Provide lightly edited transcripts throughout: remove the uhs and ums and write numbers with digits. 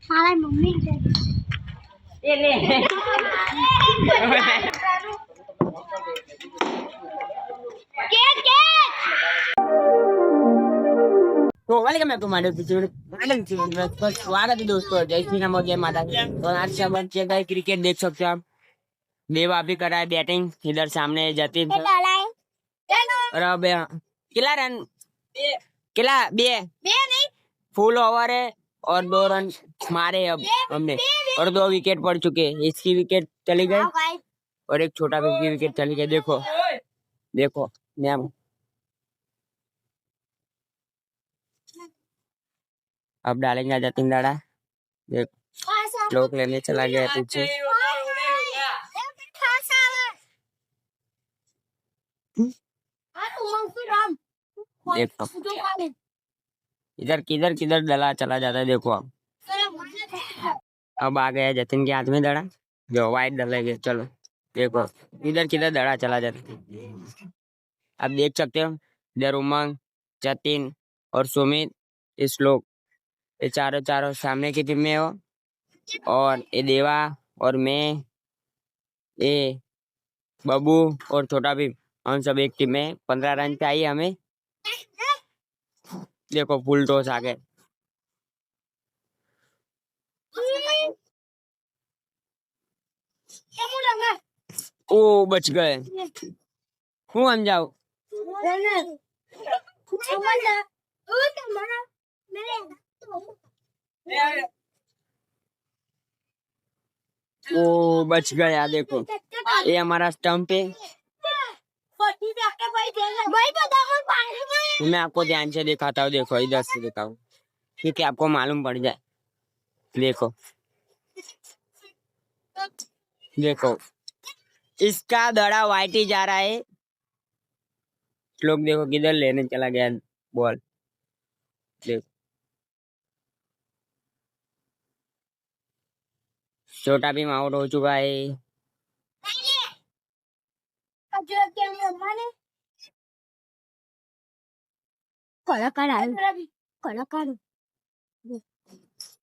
साला मम्मी ये ले तो welcome back to my video. स्वागत है दोस्तों, जय श्री राम और जय माता दी। तो आज से अपन चल रहा है क्रिकेट, देख सकते हो आप। देवा भी कर रहा है बैटिंग, इधर सामने जतीन और अब किला रन किला बे नहीं फुल ओवर है और 2 रन मारे अब हमने और 2 विकेट पड़ चुके हैं। इसकी विकेट चली गई और एक छोटा की विकेट चली गई। देखो देखो मैम, अब डालेंगे जतीन दाड़ा। देख लोग लेने चला गया पीछे। देखो इधर किधर किधर डला चला जाता है। देखो अब आ गया जतिन के हाथ में दड़ा, जो वाइट डलेगे। चलो देखो इधर किधर दड़ा चला जाता है। अब देख सकते हो इधर उमंग, जतिन और सुमित, इस लोग ये चारों चारों सामने की टीम में हो और ये देवा और मैं, ये बबू और छोटा भी, हम सब एक टीम में। 15 रन चाहिए हमें। देखो फुल टॉस आ गए। ओ बच गए। हूँ हम जाओ। ओ बच गया। देखो ये हमारा स्टंप है। मैं आपको ध्यान से दिखाता हूँ। देखो इधर से दिखाऊं क्योंकि आपको मालूम पड़ जाए। देखो देखो इसका दड़ा वाइट ही जा रहा है। लोग देखो किधर लेने चला गया बॉल। देखो छोटा भी आउट हो चुका है।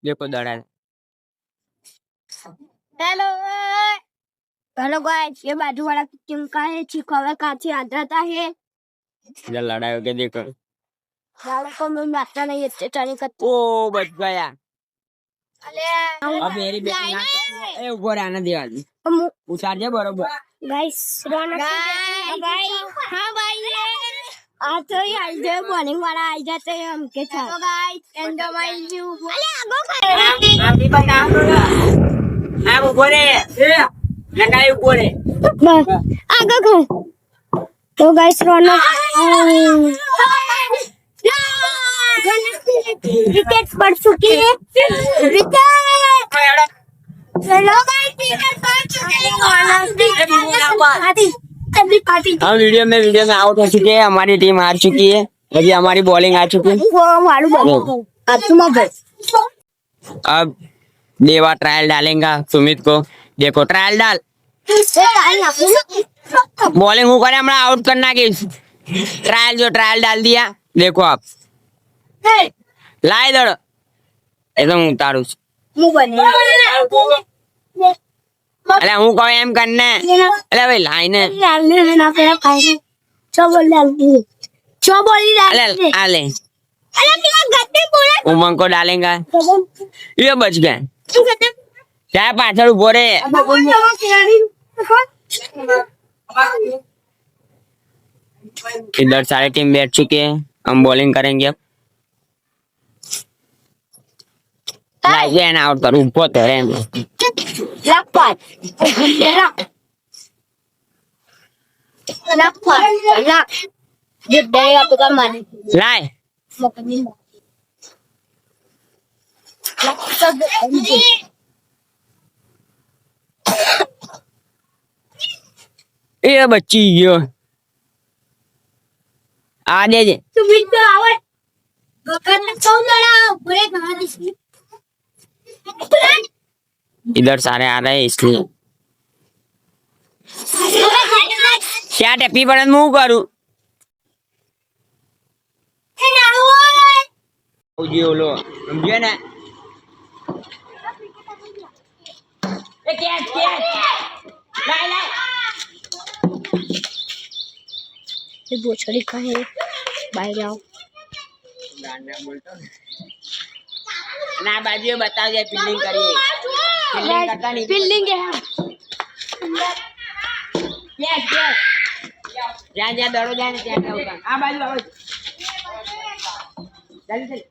देखो दड़ा। हेलो हेलो गाइस, ये बाजू वाला टीम का है। चिखोवा काची आदरता है। इधर लड़ाई हो गई। देखो लाल को मैं मारता नहीं है चानी का। ओ बच गया। अब मेरी बेटी ए ऊपर आना दिया उतार जा बरोबर। गाइस भाई हां भाई आज तो यार जो बॉलिंग वाला आ जाते हैं हमके साथ। तो गाइस एंड माय व्यू। अरे आगो अभी बताओ ना। अब ऊपर है लगाई ऊपर है आगो को। तो गाइस रौनक विकेट पड़ चुकी है। विकेट हेलो गाइस, विकेट पड़ चुकी है। हम वीडियो में आउट हो चुके हैं। हमारी टीम हार चुकी है। अभी हमारी बॉलिंग आ चुकी है। अब देवा ट्रायल डालेगा सुमित को। देखो ट्रायल डाल बॉलिंग को करे हमारा आउट करना के ट्रायल जो ट्रायल डाल दिया। देखो आप लाए दड़ एकदम उतारू अरे हूँ कहो एम करने अरे भाई लाइन है उमंग को डालेंगे। ये बच गए क्या पाछड़ उभो रे। इधर सारी टीम बैठ चुकी है। हम बॉलिंग करेंगे अब। लाइन आउट कर ऊपर तेरे लाए ये बच्ची यो आ दे जे इधर सारे आ रहे हैं इसलिए क्या टेपी पड़न मुंह करूं जी बोलो समझिए ना। કેચ લાય ये बोछड़ी का है बाहर आओ ના બાજુએ બતાવજે ફિલ્ડિંગ કરીએ ફિલ્ડિંગ કરતા નહીં फील्डिंग है કેચ જ્યાં જ્યાં દડો જાય ને ત્યાં ત્યાં ઉતાર આ બાજુ આવો જલ્દી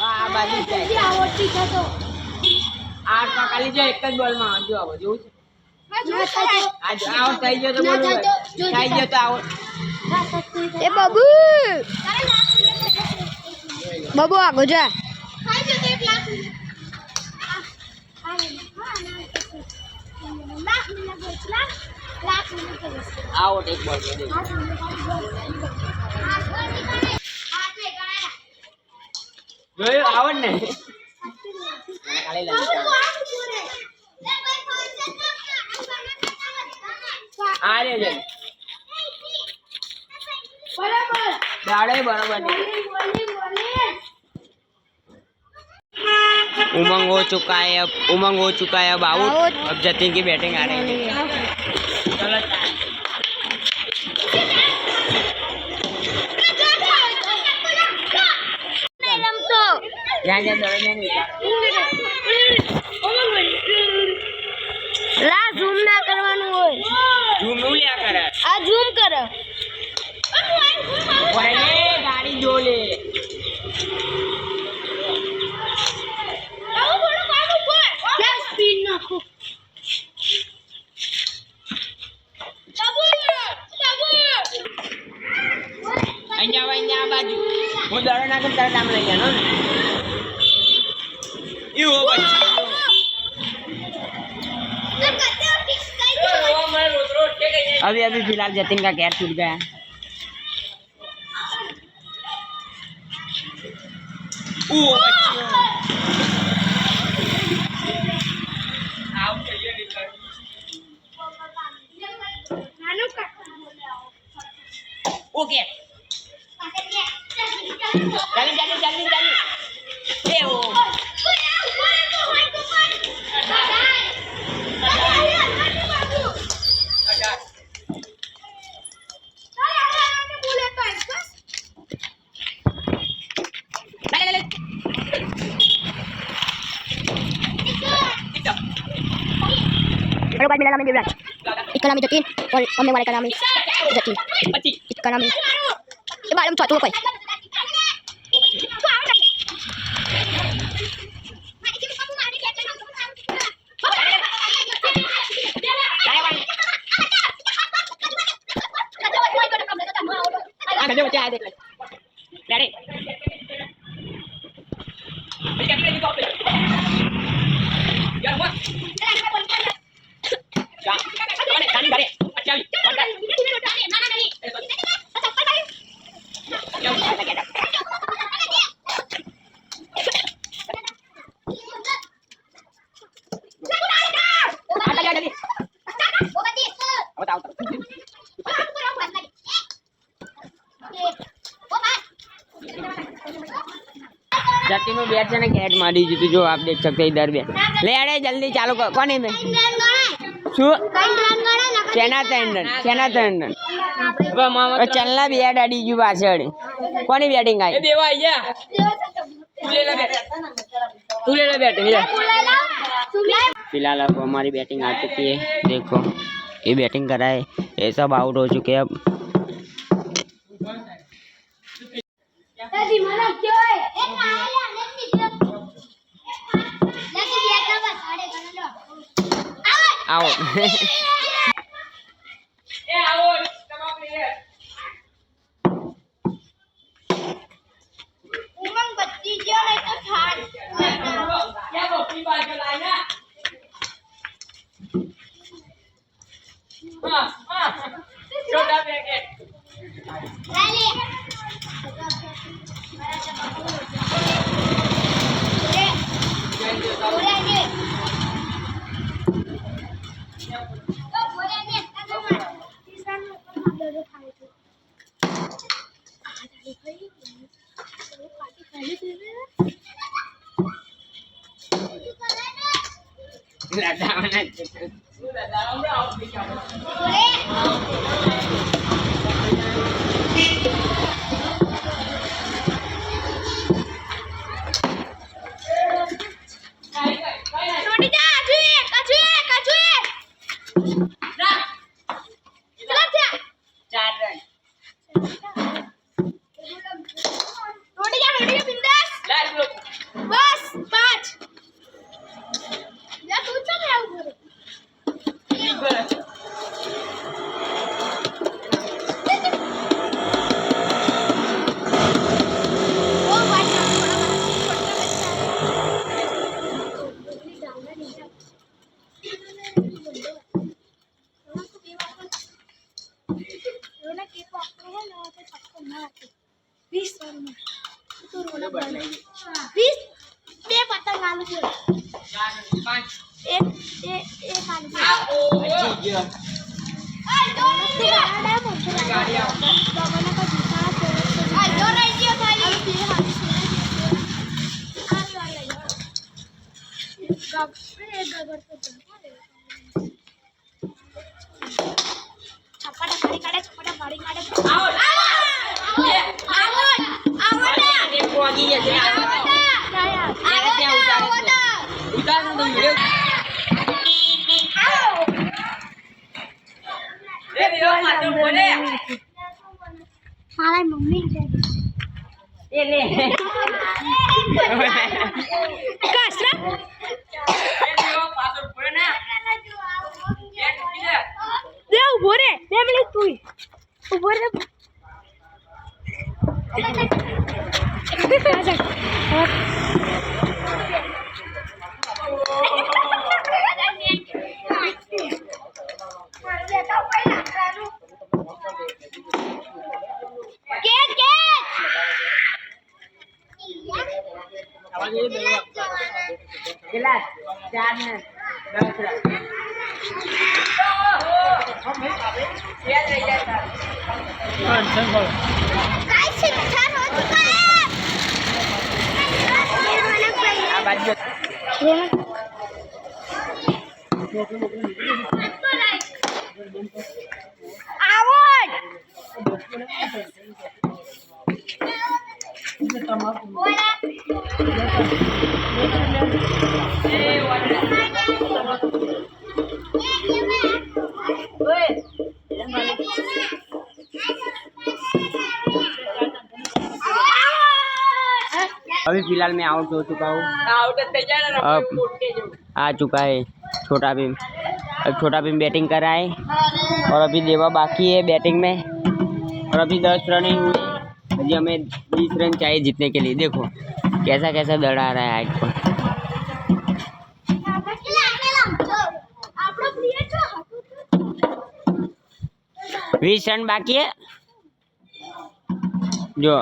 આ બાજુ જાય आवडती था तो આઠ માં ખાલી જો એક જ બોલમાં જો આવો જોવું છે આજ આઉટ થઈ ગયો તો ના બોલો થાય તો થઈ ગયો તો આઉટ ए बाबू बाबू आगो जा આઉટ એક બોલ દે જોયું આવડ ને ખાલી લઈ આ રે જન દાડે बराबर नहीं उमंग हो चुका है अब आउट अब जतिन की बैटिंग आ रही है चलो यहाँ ला ઝૂમ ના કરવાનું હોય झूम लिया कर આ ઝૂમ કર गाड़ी जो ले સ્પીડ નાખો અહીંયા બાજુ હું દડો નાખું તારે કામ લઈ જવાનો ને એવું अभी फिलहाल जतिन का कैच छूट गया ओके जल्दी ए ओ हेलो गाइस मेरा नाम है युवराज इसका नाम है जतिन और सामने वाले का नाम है जतिन इसका नाम है ये मालूम था तू कोई बच्चे आए देख ले रेडी यार व्हाट गाड़ी गाड़ी अच्छा जतिन में बैट से कैट मारी जी जो आप देख सकते हैं इधर भी ले अरे जल्दी चालू कर कौन है मैं चलना भी है डाडी जी पाछड़ कोनी बैटिंग आई देवा आइया तू ले ले बैटिंग फिलहाल अब हमारी बैटिंग आ चुकी है देखो ये बैटिंग कराए ये सब आउट हो चुके हैं अब आउट उमंग बत्ती जो नहीं तो ठाड़ क्या गोपी बाल चलाए ना हां छोटा पैकेट ले મારા મમ્મી ઉભો રે 2 મિનિટ તું ઉભો રે કેટલા 4 ને 4 अभी फिलहाल मैं आउट हो चुका हूँ। अब आ चुका है छोटा भीम। अब छोटा भीम बैटिंग कर रहा है और अभी देवा बाकी है बैटिंग में और अभी 10 रन ही हुए। अभी हमें 20 रन चाहिए जीतने के लिए। देखो कैसा कैसा दड़ा रहा है हाइट पर। 20 रन बाकी है जो